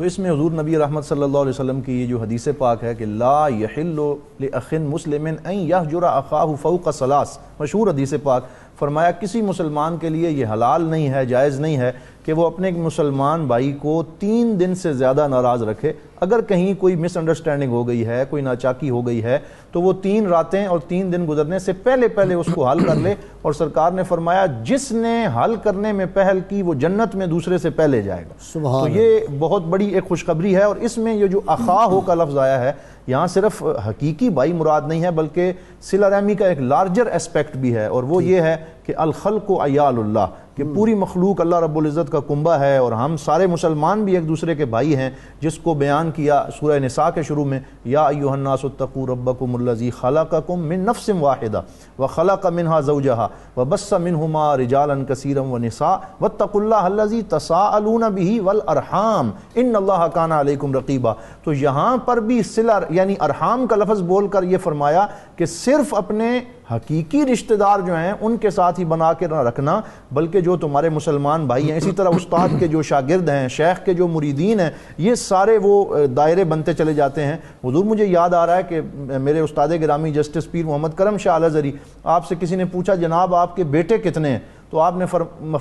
تو اس میں حضور نبی رحمت صلی اللہ علیہ وسلم کی یہ جو حدیث پاک ہے کہ لا یحل لأخ مسلم ان یہجر اخاہ فوق ثلاث، مشہور حدیث پاک، فرمایا کسی مسلمان کے لیے یہ حلال نہیں ہے، جائز نہیں ہے کہ وہ اپنے ایک مسلمان بھائی کو 3 دن سے زیادہ ناراض رکھے۔ اگر کہیں کوئی مس انڈرسٹینڈنگ ہو گئی ہے، کوئی ناچاکی ہو گئی ہے، تو وہ 3 راتیں اور 3 دن گزرنے سے پہلے اس کو حل کر لے، اور سرکار نے فرمایا جس نے حل کرنے میں پہل کی وہ جنت میں دوسرے سے پہلے جائے گا۔ تو یہ بہت بڑی ایک خوشخبری ہے، اور اس میں یہ جو اخاہو کا لفظ آیا ہے، یہاں صرف حقیقی بھائی مراد نہیں ہے بلکہ صلہ رحمی کا ایک لارجر اسپیکٹ بھی ہے، اور وہ یہ ہے کہ الخلق عیال اللہ، کہ پوری مخلوق اللہ رب العزت کا کنبہ ہے، اور ہم سارے مسلمان بھی ایک دوسرے کے بھائی ہیں، جس کو بیان کیا سورہ نساء کے شروع میں، یا ایھا الناس اتقوا ربکم الذی خلقکم من نفس واحدہ وخلق منہا زوجہا وبث منہما رجالا کثیرا ونساء واتقوا اللہ الذی تساءلون بہ والارحام ان اللہ کان علیکم رقیبا۔ تو یہاں پر بھی صلہ یعنی ارحام کا لفظ بول کر یہ فرمایا کہ صرف اپنے حقیقی رشتہ دار جو ہیں ان کے ساتھ ہی بنا کے نہ رکھنا، بلکہ جو تمہارے مسلمان بھائی ہیں، اسی طرح استاد کے جو شاگرد ہیں، شیخ کے جو مریدین ہیں، یہ سارے وہ دائرے بنتے چلے جاتے ہیں۔ حضور مجھے یاد آ رہا ہے کہ میرے استاد گرامی جسٹس پیر محمد کرم شاہ الازہری، آپ سے کسی نے پوچھا جناب آپ کے بیٹے کتنے ہیں؟ تو آپ نے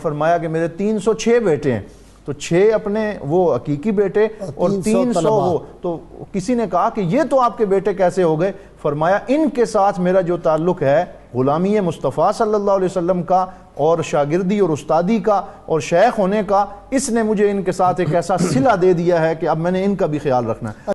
فرمایا کہ میرے 306 بیٹے ہیں۔ تو 6 اپنے وہ حقیقی بیٹے اور 300 وہ۔ تو کسی نے کہا کہ یہ تو آپ کے بیٹے کیسے ہو گئے؟ فرمایا ان کے ساتھ میرا جو تعلق ہے غلامی مصطفیٰ صلی اللہ علیہ وسلم کا، اور شاگردی اور استادی کا اور شیخ ہونے کا، اس نے مجھے ان کے ساتھ ایک ایسا صلہ دے دیا ہے کہ اب میں نے ان کا بھی خیال رکھنا ہے۔